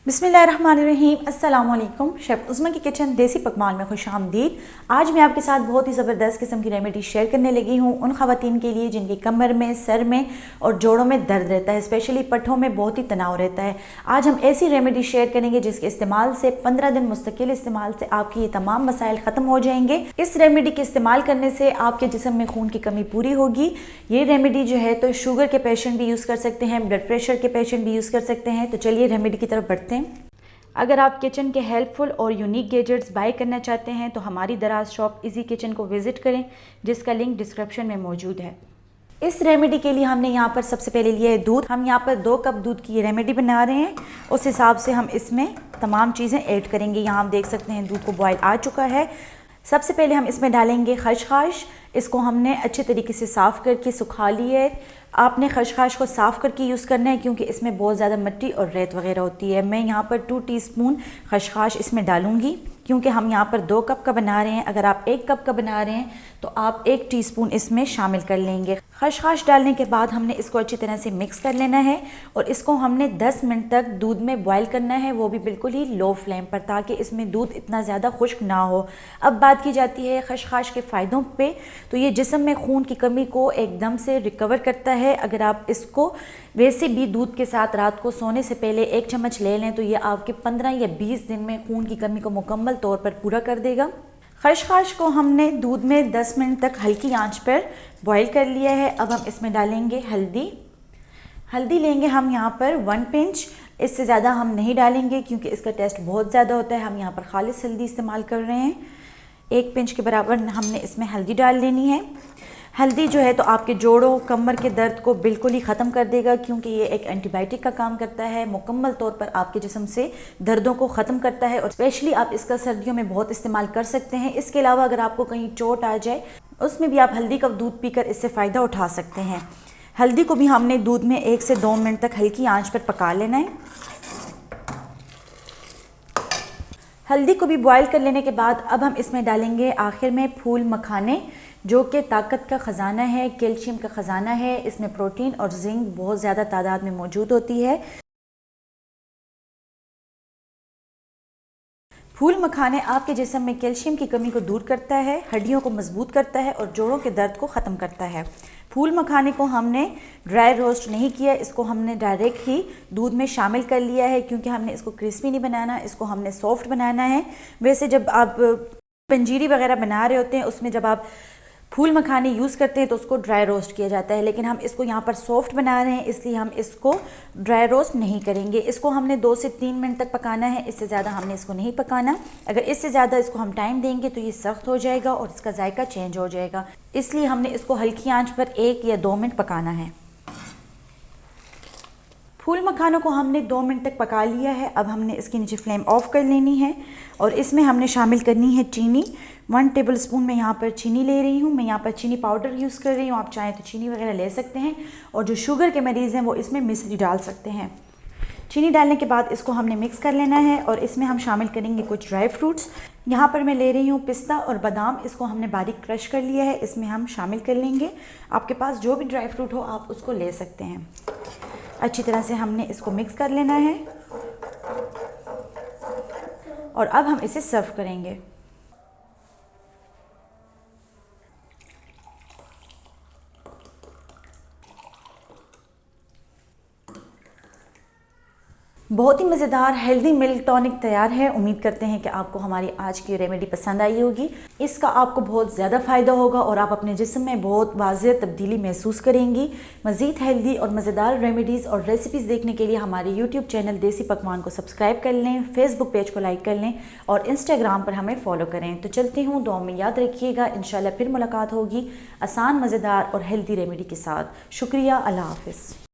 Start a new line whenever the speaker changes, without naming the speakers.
बिस्मिल्लाहिर्रहमानिर्रहीम, अस्सलाम वालेकुम। शेफ़ उज़्मा की किचन देसी पकवान में खुशामदीद। आज मैं आपके साथ बहुत ही ज़बरदस्त किस्म की रेमेडी शेयर करने लगी हूँ उन ख़वातीन के लिए जिनकी कमर में, सर में और जोड़ों में दर्द रहता है, स्पेशली पट्ठों में बहुत ही तनाव रहता है। आज हम ऐसी रेमेडी शेयर करेंगे जिसके इस्तेमाल से 15 दिन मुस्तकिल इस्तेमाल से आपकी ये तमाम मसाइल ख़त्म हो जाएंगे। इस रेमेडी के इस्तेमाल करने से आपके जिस्म में खून की कमी पूरी होगी। ये रेमेडी जो है तो शुगर के पेशेंट भी यूज़ कर सकते हैं, ब्लड प्रेशर के पेशेंट भी यूज़ कर सकते हैं। तो चलिए रेमेडी की तरफ बढ़ते हैं। अगर आप किचन के हेल्पफुल और यूनिक गैजेट्स बाय करना चाहते हैं तो हमारी दराज शॉप इजी किचन को विज़िट करें, जिसका लिंक डिस्क्रिप्शन में मौजूद है। इस रेमेडी के लिए हमने यहाँ पर सबसे पहले लिया है दूध। हम यहाँ पर 2 कप दूध की ये रेमेडी बना रहे हैं, उस हिसाब से हम इसमें तमाम चीज़ें ऐड करेंगे। यहाँ आप देख सकते हैं दूध को बॉयल आ चुका है। सबसे पहले हम इसमें डालेंगे खशखाश। इसको हमने अच्छे तरीके से साफ़ करके सुखा लिया है। आपने खशखाश को साफ़ करके यूज़ करना है क्योंकि इसमें बहुत ज़्यादा मिट्टी और रेत वगैरह होती है। मैं यहाँ पर 2 टीस्पून खशखाश इसमें डालूँगी क्योंकि हम यहाँ पर 2 कप का बना रहे हैं। अगर आप 1 कप का बना रहे हैं तो आप 1 टीस्पून इसमें शामिल कर लेंगे। खशखाश डालने के बाद हमने इसको अच्छी तरह से मिक्स कर लेना है और इसको हमने 10 मिनट तक दूध में बॉयल करना है, वो भी बिल्कुल ही लो फ्लेम पर, ताकि इसमें दूध इतना ज़्यादा खुश्क ना हो। अब बात की जाती है खशखाश के फ़ायदों पे, तो ये जिस्म में खून की कमी को एकदम से रिकवर करता है। अगर आप इसको वैसे भी दूध के साथ रात को सोने से पहले 1 चम्मच ले लें तो ये आपके 15 या 20 दिन में खून की कमी को मुकम्मल तौर पर पूरा कर देगा। खशखाश को हमने दूध में 10 मिनट तक हल्की आंच पर बॉईल कर लिया है। अब हम इसमें डालेंगे हल्दी। हल्दी लेंगे हम यहाँ पर 1 पिंच, इससे ज़्यादा हम नहीं डालेंगे क्योंकि इसका टेस्ट बहुत ज़्यादा होता है। हम यहाँ पर खालिस हल्दी इस्तेमाल कर रहे हैं। 1 पिंच के बराबर हमने इसमें हल्दी डाल लेनी है। हल्दी जो है तो आपके जोड़ों, कमर के दर्द को बिल्कुल ही ख़त्म कर देगा क्योंकि ये एक एंटीबायोटिक का काम करता है। मुकम्मल तौर पर आपके जिस्म से दर्दों को ख़त्म करता है और स्पेशली आप इसका सर्दियों में बहुत इस्तेमाल कर सकते हैं। इसके अलावा अगर आपको कहीं चोट आ जाए उसमें भी आप हल्दी का दूध पीकर इससे फ़ायदा उठा सकते हैं। हल्दी को भी हमने दूध में 1 से 2 मिनट तक हल्की आँच पर पका लेना है। हल्दी को भी बॉईल कर लेने के बाद अब हम इसमें डालेंगे आखिर में फूल मखाने, जो कि ताकत का ख़जाना है, कैल्शियम का ख़जाना है। इसमें प्रोटीन और जिंक बहुत ज़्यादा तादाद में मौजूद होती है। फूल मखाने आपके जिस्म में कैल्शियम की कमी को दूर करता है, हड्डियों को मजबूत करता है और जोड़ों के दर्द को ख़त्म करता है। फूल मखाने को हमने ड्राई रोस्ट नहीं किया, इसको हमने डायरेक्ट ही दूध में शामिल कर लिया है क्योंकि हमने इसको क्रिस्पी नहीं बनाना, इसको हमने सॉफ्ट बनाना है। वैसे जब आप पंजीरी वगैरह बना रहे होते हैं उसमें जब आप फूल मखाने यूज़ करते हैं तो उसको ड्राई रोस्ट किया जाता है, लेकिन हम इसको यहाँ पर सॉफ्ट बना रहे हैं इसलिए हम इसको ड्राई रोस्ट नहीं करेंगे। इसको हमने 2 से 3 मिनट तक पकाना है, इससे ज़्यादा हमने इसको नहीं पकाना। अगर इससे ज़्यादा इसको हम टाइम देंगे तो ये सख्त हो जाएगा और इसका जायका चेंज हो जाएगा, इसलिए हमने इसको हल्की आंच पर 1 या 2 मिनट पकाना है। फूल मखानों को हमने 2 मिनट तक पका लिया है। अब हमने इसके नीचे फ्लेम ऑफ कर लेनी है और इसमें हमने शामिल करनी है चीनी। 1 टेबल स्पून मैं यहाँ पर चीनी ले रही हूँ। मैं यहाँ पर चीनी पाउडर यूज़ कर रही हूँ, आप चाहें तो चीनी वगैरह ले सकते हैं और जो शुगर के मरीज़ हैं वो इसमें मिश्री डाल सकते हैं। चीनी डालने के बाद इसको हमने मिक्स कर लेना है और इसमें हम शामिल करेंगे कुछ ड्राई फ्रूट्स। यहाँ पर मैं ले रही हूँ पिस्ता और बादाम, इसको हमने बारीक क्रश कर लिया है, इसमें हम शामिल कर लेंगे। आपके पास जो भी ड्राई फ्रूट हो आप उसको ले सकते हैं। अच्छी तरह से हमने इसको मिक्स कर लेना है और अब हम इसे सर्व करेंगे। बहुत ही मज़ेदार हेल्दी मिल्क टॉनिक तैयार है। उम्मीद करते हैं कि आपको हमारी आज की रेमेडी पसंद आई होगी। इसका आपको बहुत ज़्यादा फ़ायदा होगा और आप अपने जिस्म में बहुत वाज़ेह तब्दीली महसूस करेंगी। मज़ीद हेल्दी और मज़ेदार रेमेडीज़ और रेसिपीज़ देखने के लिए हमारे यूट्यूब चैनल देसी पकवान को सब्सक्राइब कर लें, फेसबुक पेज को लाइक कर लें और इंस्टाग्राम पर हमें फॉलो करें। तो चलती हूँ, दुआ में याद रखिएगा। इंशाल्लाह फिर मुलाकात होगी आसान, मज़ेदार और हेल्दी रेमेडी के साथ। शुक्रिया, अल्लाह हाफ़िज़।